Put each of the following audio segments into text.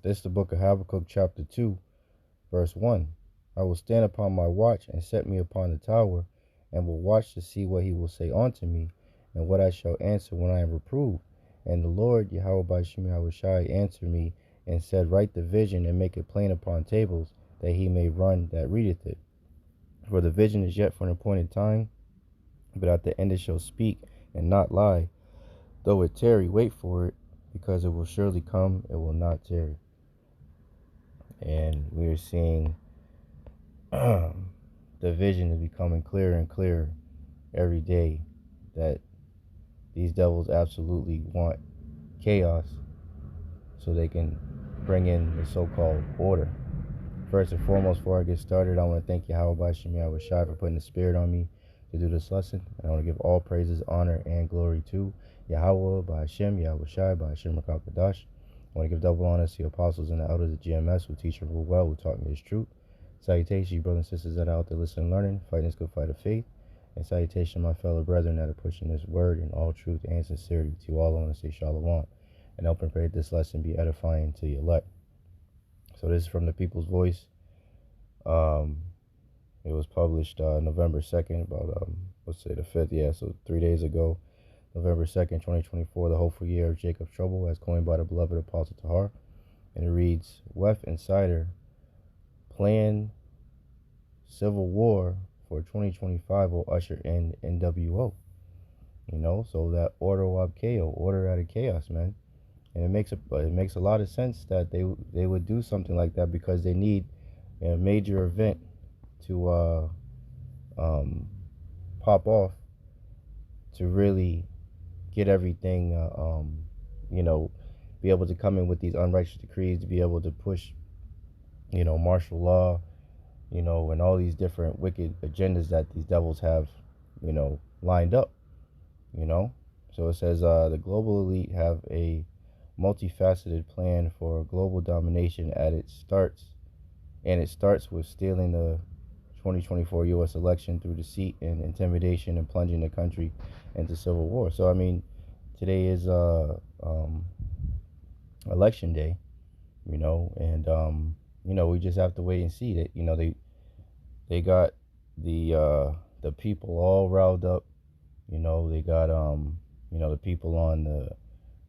This is the book of Habakkuk, chapter 2, verse 1. I will stand upon my watch and set me upon the tower, and will watch to see what he will say unto me, and what I shall answer when I am reproved. And the Lord, Yahawah Bahasham Yahawashi, answered me, and said, Write the vision, and make it plain upon tables, that he may run that readeth it. For the vision is yet for an appointed time, but at the end it shall speak, and not lie. Though it tarry, wait for it, because it will surely come, it will not tarry. And we are seeing the vision is becoming clearer and clearer every day, that these devils absolutely want chaos so they can bring in the so-called order. First and foremost, before I get started, I want to thank Yahawah Bahasham Yahawashi for putting the spirit on me to do this lesson. And I want to give all praises, honor, and glory to Yahawah Bahasham Yahawashi Bahasham Rakakadash. I want to give double honor to the apostles and the elders of GMS who teach and rule well, who taught me this truth. Salutations, you brothers and sisters that are out there listening and learning, fighting this good fight of faith. And salutation, my fellow brethren that are pushing this word in all truth and sincerity. To all, I want to say shalom. And help and pray that this lesson be edifying to your elect. So this is from the People's Voice. It was published November 2nd, about, let's say the 5th, yeah, so 3 days ago. November 2nd, 2024, the hopeful year of Jacob's trouble, as coined by the beloved Apostle Tahar. And it reads, Wef Insider plan civil war for 2025 will usher in NWO. You know, so that order of chaos, order out of chaos, man. And it makes a lot of sense that they would do something like that, because they need a major event to pop off to really get everything, be able to come in with these unrighteous decrees, to be able to push, martial law, and all these different wicked agendas that these devils have, lined up, So it says the global elite have a multifaceted plan for global domination and it starts with stealing the 2024 U.S. election through deceit and intimidation and plunging the country into civil war. So, I mean, today is election day, and, we just have to wait and see that, they got the people all riled up, they got, the people on the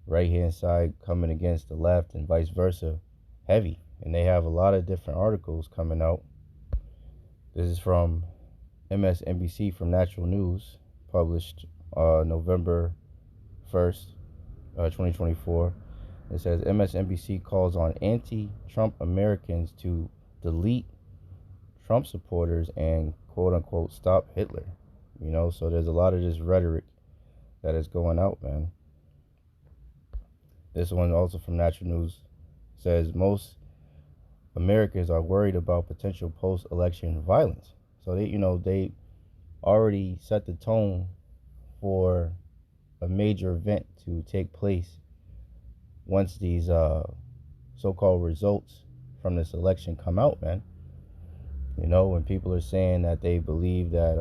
right-hand side coming against the left and vice versa, heavy. And they have a lot of different articles coming out. This is from MSNBC from Natural News, published November 1st, 2024. It says MSNBC calls on anti-Trump Americans to delete Trump supporters and quote-unquote stop Hitler. So there's a lot of this rhetoric that is going out, man. This one also from Natural News says most Americans are worried about potential post-election violence. So they already set the tone for a major event to take place once these so-called results from this election come out, man. When people are saying that they believe that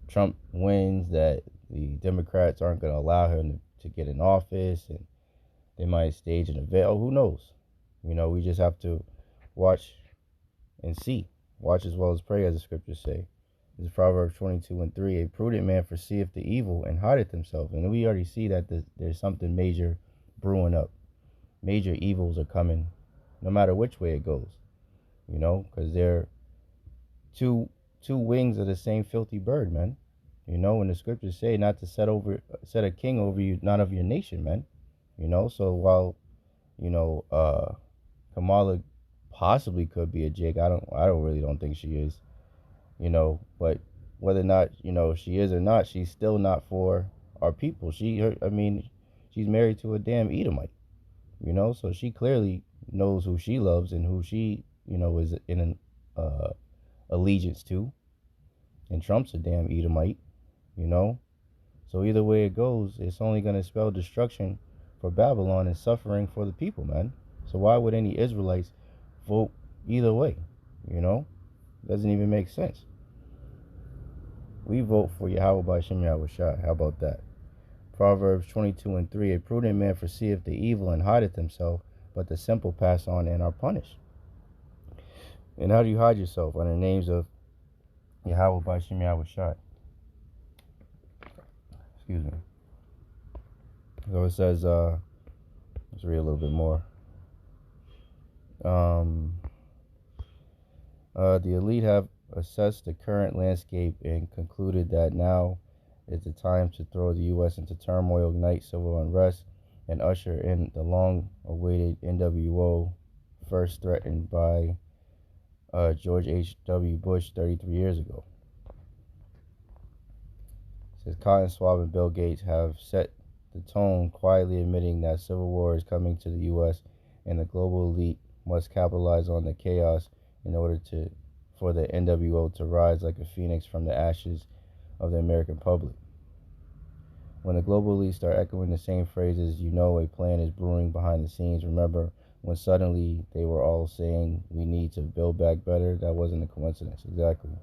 Trump wins, that the Democrats aren't going to allow him to get in office, and they might stage an event. Oh, who knows? We just have to watch and see. Watch as well as pray, as the scriptures say. This is Proverbs 22:3. A prudent man foreseeth the evil and hideth himself. And we already see that there's something major brewing up. Major evils are coming, no matter which way it goes. Because they're two wings of the same filthy bird, man. When the scriptures say not to set a king over you, not of your nation, man. So while Kamala possibly could be a jig, I don't think she is. But whether or not she is or not, she's still not for our people. She's married to a damn Edomite. So she clearly knows who she loves and who she is in an allegiance to. And Trump's a damn Edomite. So either way it goes, it's only going to spell destruction for Babylon and suffering for the people, man. So why would any Israelites vote either way? Doesn't even make sense. We vote for Yahawah Bahasham Yahawashi. How about that? Proverbs 22:3, a prudent man foreseeth the evil and hideth himself, but the simple pass on and are punished. And how do you hide yourself? Under the names of Yahawah, Bahasham, Yahawashi. Excuse me. So it says, let's read a little bit more. The elite have assessed the current landscape and concluded that now is the time to throw the U.S. into turmoil, ignite civil unrest, and usher in the long-awaited NWO, first threatened by George H.W. Bush 33 years ago. It says Cotton Swab and Bill Gates have set the tone, quietly admitting that civil war is coming to the U.S. and the global elite must capitalize on the chaos in order for the NWO to rise like a phoenix from the ashes of the American public. When the global elite start echoing the same phrases, you know a plan is brewing behind the scenes. Remember when suddenly they were all saying we need to build back better? That wasn't a coincidence. Exactly.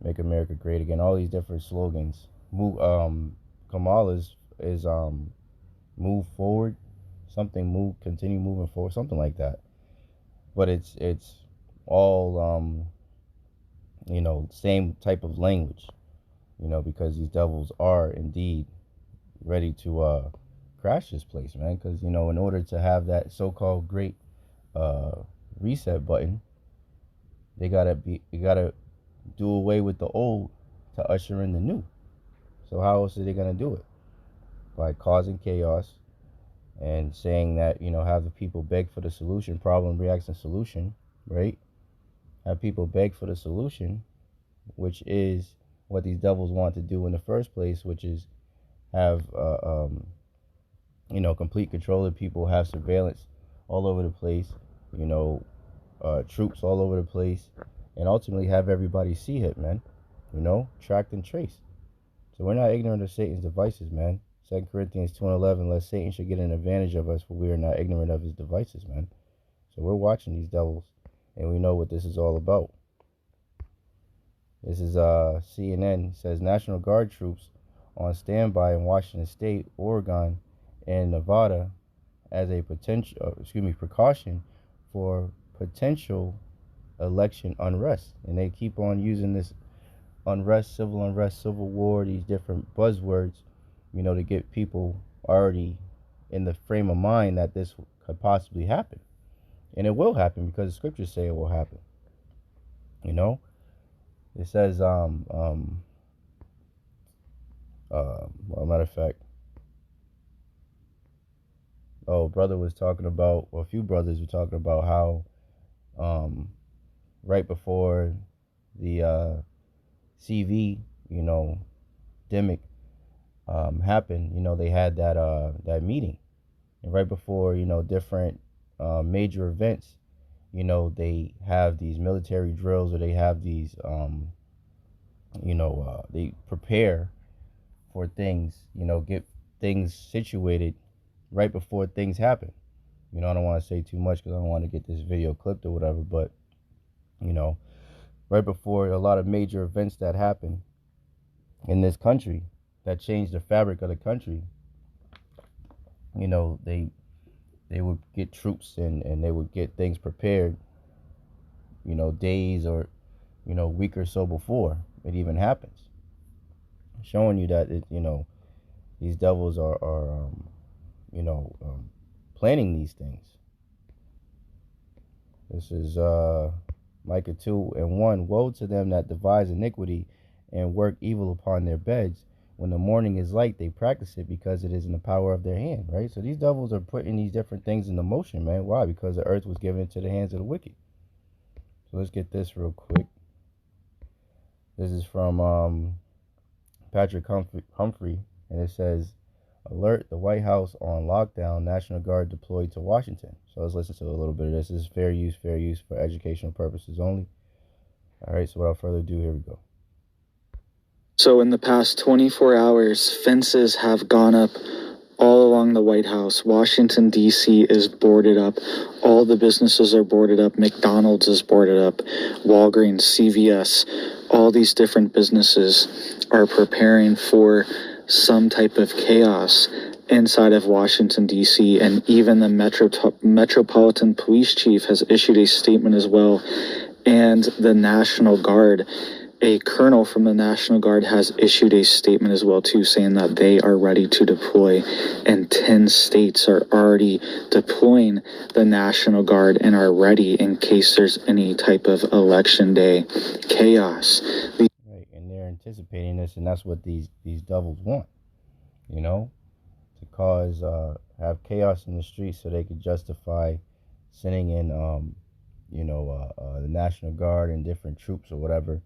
Make America great again. All these different slogans. Kamala's is move forward, continue moving forward, something like that. But it's all same type of language, because these devils are indeed ready to crash this place, man. Because in order to have that so-called great reset button, you gotta do away with the old to usher in the new. So how else are they gonna do it? By causing chaos and saying that, have the people beg for the solution, problem, reaction, solution, right? Have people beg for the solution, which is what these devils want to do in the first place, which is have, complete control of people, have surveillance all over the place, troops all over the place, and ultimately have everybody see it, man, tracked and traced. So we're not ignorant of Satan's devices, man. 2 Corinthians 2:11, lest Satan should get an advantage of us, for we are not ignorant of his devices, man. So we're watching these devils, and we know what this is all about. This is CNN says National Guard troops on standby in Washington State, Oregon, and Nevada as a precaution for potential election unrest. And they keep on using this unrest, civil war, these different buzzwords, to get people already in the frame of mind that this could possibly happen. And it will happen because the scriptures say it will happen. It says, well, matter of fact, a few brothers were talking about how, right before the CV, demic happened, they had that meeting, and right before different major events, they have these military drills, or they have these they prepare for things, get things situated right before things happen. I don't want to say too much because I don't want to get this video clipped or whatever, but right before a lot of major events that happen in this country that change the fabric of the country, they would get troops and they would get things prepared, days or, week or so before it even happens. Showing you that, these devils are planning these things. This is Micah 2:1. Woe to them that devise iniquity and work evil upon their beds. When the morning is light, they practice it because it is in the power of their hand, right? So these devils are putting these different things into motion, man. Why? Because the earth was given into the hands of the wicked. So let's get this real quick. This is from Patrick Humphrey, and it says, alert, the White House on lockdown, National Guard deployed to Washington. So let's listen to a little bit of this. This is fair use for educational purposes only. All right, so without further ado, here we go. So in the past 24 hours, fences have gone up all along the White House. Washington, D.C. is boarded up. All the businesses are boarded up. McDonald's is boarded up. Walgreens, CVS, all these different businesses are preparing for some type of chaos inside of Washington, D.C., and even the Metropolitan Police Chief has issued a statement as well, and the National Guard, a colonel from the National Guard has issued a statement as well too, saying that they are ready to deploy, and 10 states are already deploying the National Guard and are ready in case there's any type of election day chaos. Right, and they're anticipating this, and that's what these devils want, you know, to cause have chaos in the streets so they could justify sending in the National Guard and different troops or whatever,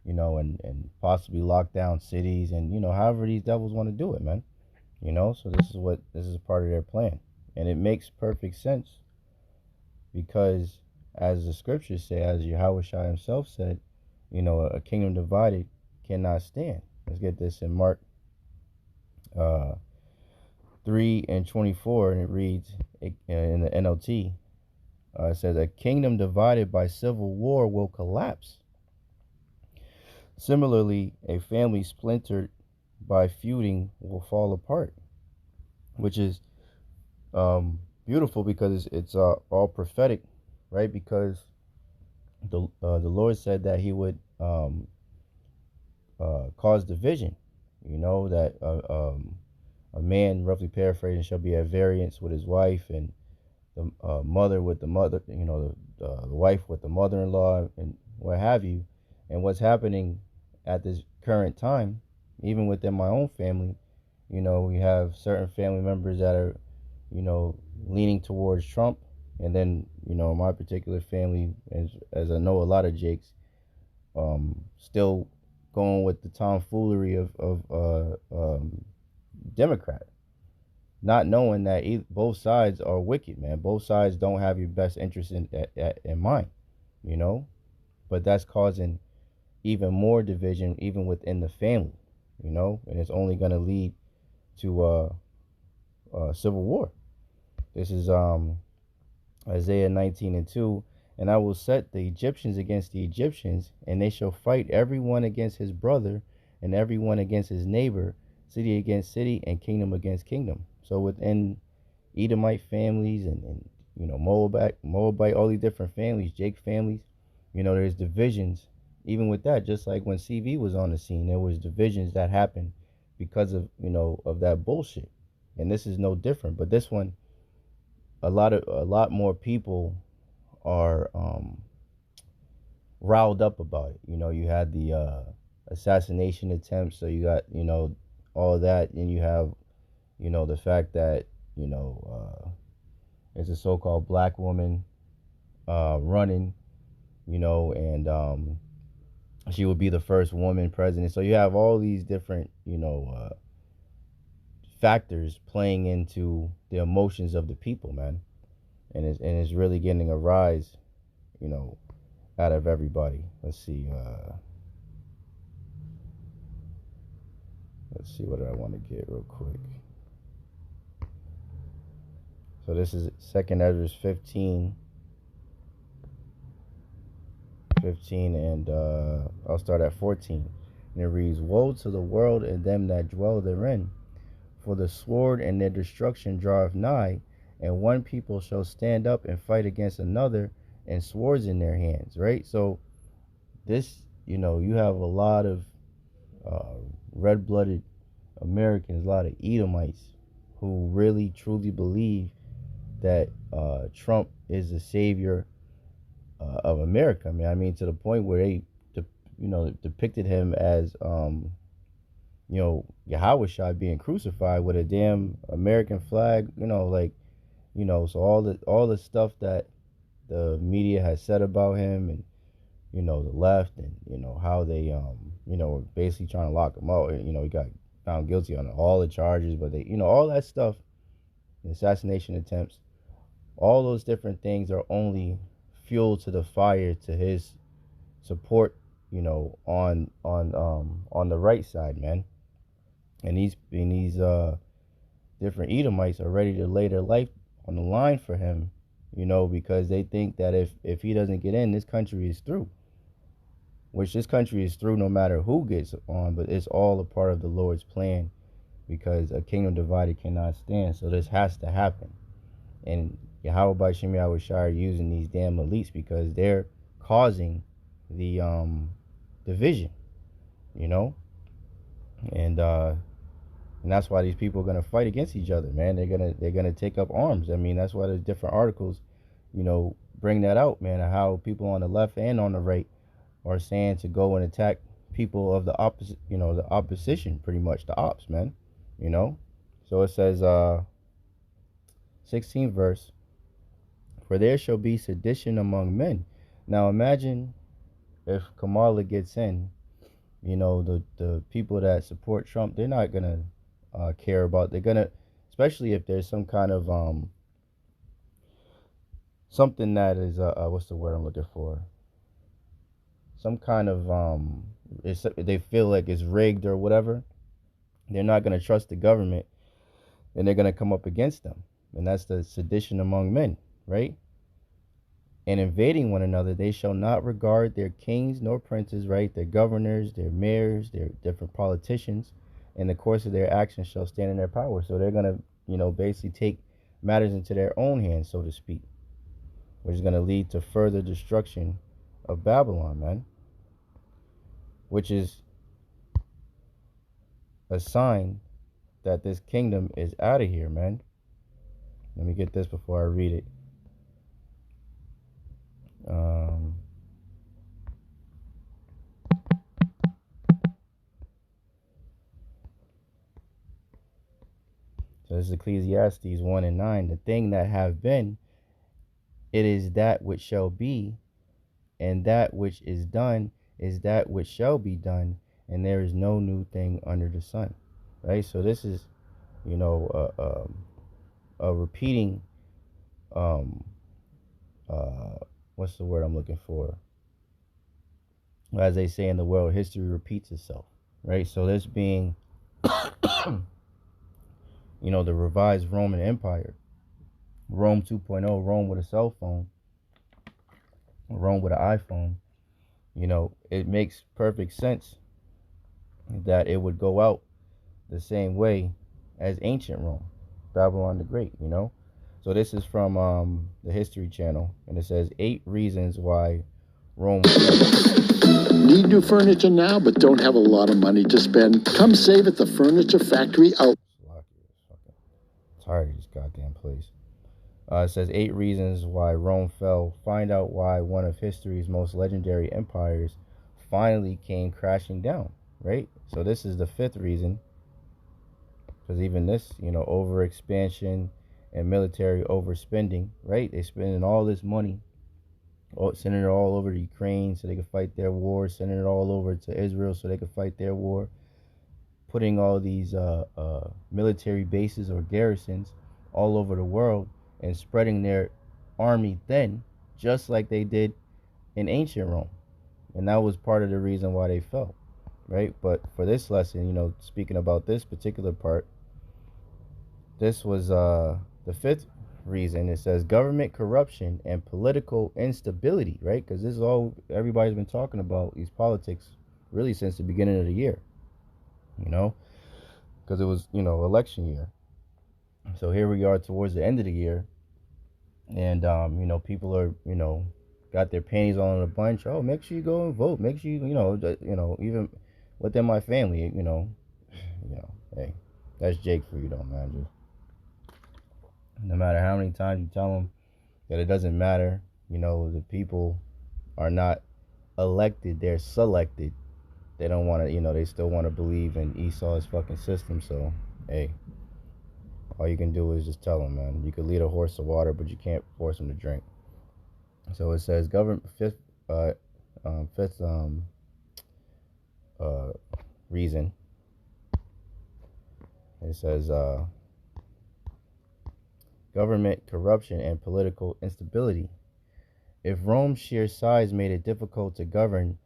and possibly lock down cities and however these devils want to do it, man. So this is part of their plan, and it makes perfect sense because, as the scriptures say, as Yahawashi himself said, a kingdom divided cannot stand. Let's get this in Mark uh, 3:24, and it reads in the NLT. It says, "A kingdom divided by civil war will collapse. Similarly, a family splintered by feuding will fall apart," which is beautiful because it's all prophetic, right? Because the Lord said that He would cause division. That a man, roughly paraphrasing, shall be at variance with his wife, and the mother with the mother, the wife with the mother-in-law, and what have you. And what's happening at this current time, even within my own family, we have certain family members that are, leaning towards Trump, and then, my particular family, as I know a lot of Jakes, still going with the tomfoolery of Democrat, not knowing that both sides are wicked, man. Both sides don't have your best interest in mind, but that's causing even more division, even within the family, and it's only going to lead to civil war. This is Isaiah 19:2. "And I will set the Egyptians against the Egyptians, and they shall fight every one against his brother, and every one against his neighbor, city against city, and kingdom against kingdom." So within Edomite families and Moabite, all these different families, Jake families, there's divisions. Even with that, just like when CV was on the scene, there was divisions that happened because of that bullshit. And this is no different. But this one, a lot more people are riled up about it. You had the assassination attempts, so you got all of that, and you have the fact that it's a so-called black woman running, and she would be the first woman president. So you have all these different factors playing into the emotions of the people, man, and it's really getting a rise, out of everybody. Let's see what I want to get real quick. So this is 2 Ezra 15, and I'll start at 14. And it reads, "Woe to the world and them that dwell therein, for the sword and their destruction draweth nigh, and one people shall stand up and fight against another, and swords in their hands." Right? So this, you have a lot of red-blooded Americans, a lot of Edomites, who really truly believe that Trump is the savior of America. I mean, to the point where they, depicted him as, Yahawashi being crucified with a damn American flag. So all the stuff that the media has said about him, and the left, and how they were basically trying to lock him up. He got found guilty on all the charges, but they, all that stuff, the assassination attempts, all those different things are only fuel to the fire to his support, on the right side, man. And these different Edomites are ready to lay their life on the line for him, because they think that if he doesn't get in, this country is through. Which this country is through no matter who gets on, but it's all a part of the Lord's plan because a kingdom divided cannot stand. So this has to happen. And Yahawah Bahasham Yahawashi are using these damn elites because they're causing the division, you know, and that's why these people are gonna fight against each other, man. They're gonna take up arms. I mean, that's why there's different articles, bring that out, man, of how people on the left and on the right are saying to go and attack people of the opposite, the opposition, pretty much the ops, man. You know, so it says, 16th verse, for there shall be sedition among men. Now imagine if Kamala gets in, the people that support Trump, they're not gonna care about. They're gonna, especially if there's some kind of something that is what's the word I'm looking for? Some kind of they feel like it's rigged or whatever. They're not gonna trust the government, and they're gonna come up against them, and that's the sedition among men, right? And invading one another, they shall not regard their kings nor princes, right? Their governors, their mayors, their different politicians, in the course of their actions shall stand in their power. So they're gonna, basically take matters into their own hands, so to speak, which is gonna lead to further destruction of Babylon, man. Which is a sign that this kingdom is out of here, man. Let me get this before I read it. So this is Ecclesiastes 1 and 9. The thing that have been, it is that which shall be, and that which is done is that which shall be done, and there is no new thing under the sun. Right? So this is, a repeating, what's the word I'm looking for? As they say in the world, history repeats itself. Right? So this being, the revised Roman Empire, Rome 2.0, Rome with a cell phone, Rome with an iPhone, it makes perfect sense that it would go out the same way as ancient Rome, Babylon the Great, So this is from the History Channel, and it says 8 reasons why Rome. Need new furniture now, but don't have a lot of money to spend? Come save at the Furniture Factory out. Tired of this goddamn place. It says 8 reasons why Rome fell. Find out why one of history's most legendary empires finally came crashing down, right? So this is the 5th reason. Because even this, overexpansion and military overspending, right? They're spending all this money, sending it all over to Ukraine so they can fight their war, sending it all over to Israel so they can fight their war, putting all these military bases or garrisons all over the world and spreading their army thin, just like they did in ancient Rome. And that was part of the reason why they fell, right? But for this lesson, speaking about this particular part, this was the 5th reason. It says government corruption and political instability, right? Because this is all everybody's been talking about, these politics, really since the beginning of the year, because it was, election year. So here we are towards the end of the year, and people are, got their panties all in a bunch. Oh, make sure you go and vote. Make sure even within my family, hey, that's Jake for you, though, man. Just no matter how many times you tell them that it doesn't matter, the people are not elected; they're selected. They don't want to, they still want to believe in Esau's fucking system. So, hey, all you can do is just tell them, man. You could lead a horse to water, but you can't force him to drink. So it says government 5th reason. It says government corruption and political instability. If Rome's sheer size made it difficult to govern,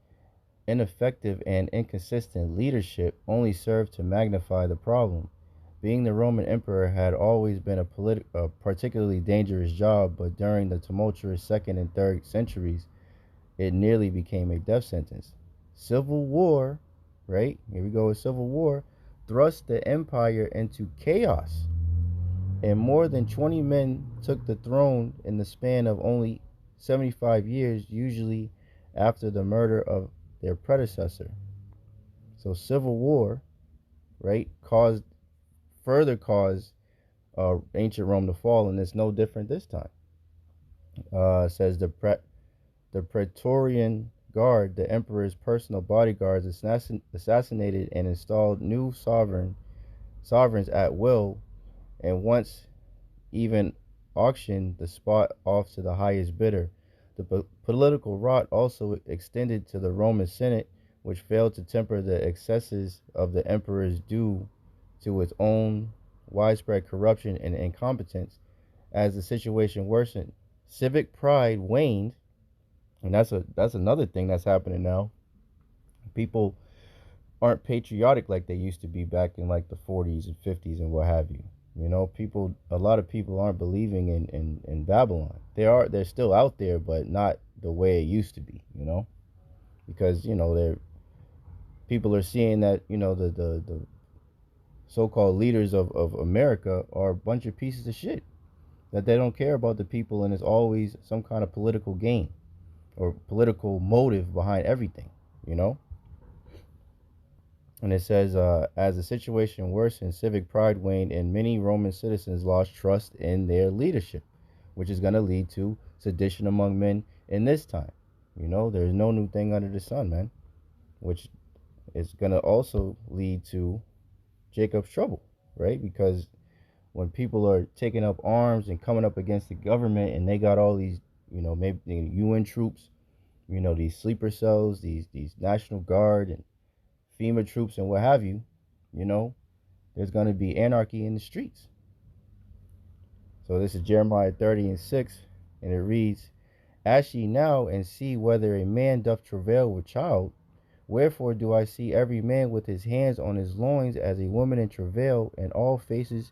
ineffective and inconsistent leadership only served to magnify the problem. Being the Roman emperor had always been a particularly dangerous job, but during the tumultuous 2nd and 3rd centuries, it nearly became a death sentence. Civil war, right? Here we go with civil war, thrust the empire into chaos, and more than 20 men took the throne in the span of only 75 years, usually after the murder of their predecessor. So civil war, right, caused ancient Rome to fall, and it's no different this time. Says the Praetorian Guard, the emperor's personal bodyguards, assassinated and installed new sovereigns at will, and once even auctioned the spot off to the highest bidder. The political rot also extended to the Roman Senate, which failed to temper the excesses of the emperors due to its own widespread corruption and incompetence. As the situation worsened, civic pride waned, and that's another thing that's happening now. People aren't patriotic like they used to be back in like the 40s and 50s and what have you. You know, a lot of people aren't believing in Babylon. They're still out there, but not the way it used to be, because, people are seeing that, the so-called leaders of America are a bunch of pieces of shit, that they don't care about the people, and it's always some kind of political gain or political motive behind everything, you know? And it says, as the situation worsened, civic pride waned, and many Roman citizens lost trust in their leadership, which is going to lead to sedition among men in this time. There's no new thing under the sun, man, which is going to also lead to Jacob's trouble, right? Because when people are taking up arms and coming up against the government, and they got all these, maybe UN troops, these sleeper cells, these National Guard and FEMA troops and what have you, there's going to be anarchy in the streets. So this is Jeremiah 30:6, and it reads, Ask ye now and see whether a man doth travail with child. Wherefore do I see every man with his hands on his loins as a woman in travail, and all faces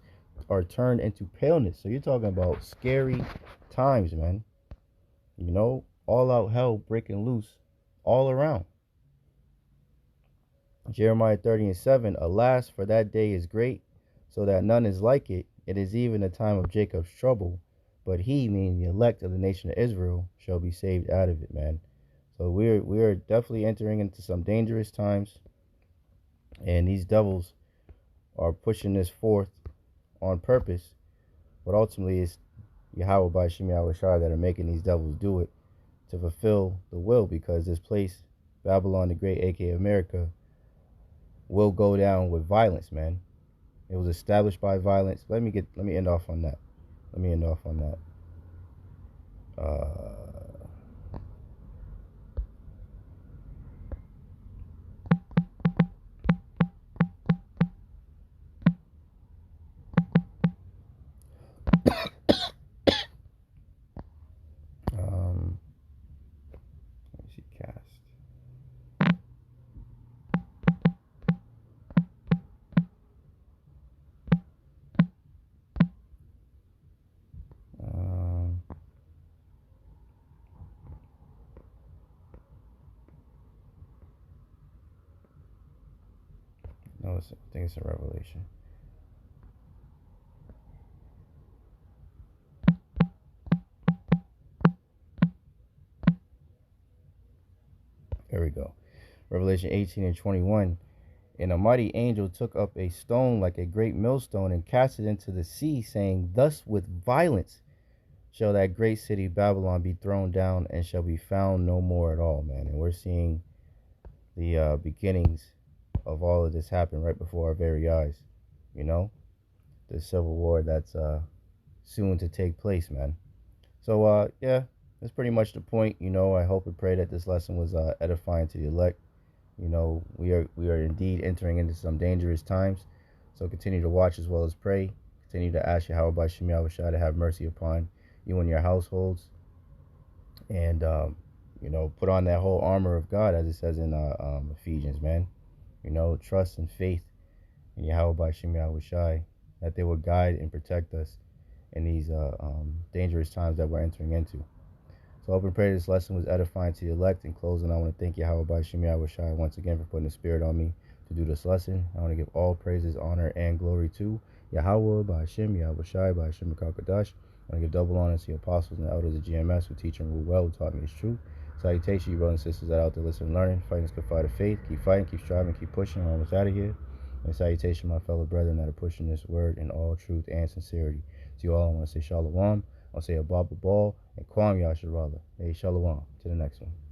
are turned into paleness. So you're talking about scary times, man. All out hell breaking loose all around. Jeremiah 30:7, Alas, for that day is great, so that none is like it. It is even a time of Jacob's trouble, but he, meaning the elect of the nation of Israel, shall be saved out of it, man. So we're definitely entering into some dangerous times, and these devils are pushing this forth on purpose, but ultimately it's Yahawah Bahasham Yahawashi that are making these devils do it to fulfill the will, because this place, Babylon the Great, aka America, will go down with violence, man. It was established by violence. Let me end off on that. Let me see, cast. No, I think it's a Revelation. There we go. Revelation 18:21. And a mighty angel took up a stone like a great millstone and cast it into the sea, saying, Thus with violence shall that great city Babylon be thrown down, and shall be found no more at all, man. And we're seeing the beginnings of all of this happen right before our very eyes. The civil war that's soon to take place, man. So yeah, that's pretty much the point. I hope and pray that this lesson was edifying to the elect. We are indeed entering into some dangerous times. So continue to watch as well as pray. Continue to ask Yahawah Bahasham Yahawashi to have mercy upon you and your households. And put on that whole armor of God, as it says in Ephesians, man. Trust and faith in Yahawah Bahasham Yahawashi, that they will guide and protect us in these dangerous times that we're entering into. So I hope and pray this lesson was edifying to the elect. In closing, I want to thank Yahawah Bahasham Yahawashi once again for putting the spirit on me to do this lesson. I want to give all praises, honor, and glory to Yahawah, Bahasham, Yahawashi, Bahasham, Kakadash. I want to give double honor to the apostles and the elders of GMS who teach and rule well, who taught me his truth. Salutation, you brothers and sisters that are out there listening and learning, fighting this good fight of faith. Keep fighting, keep striving, keep pushing. I'm almost out of here. And salutation, my fellow brethren that are pushing this word in all truth and sincerity. To you all, I want to say shalom. I want to say a baba ball and kwam yasharala. Hey, shalom. To the next one.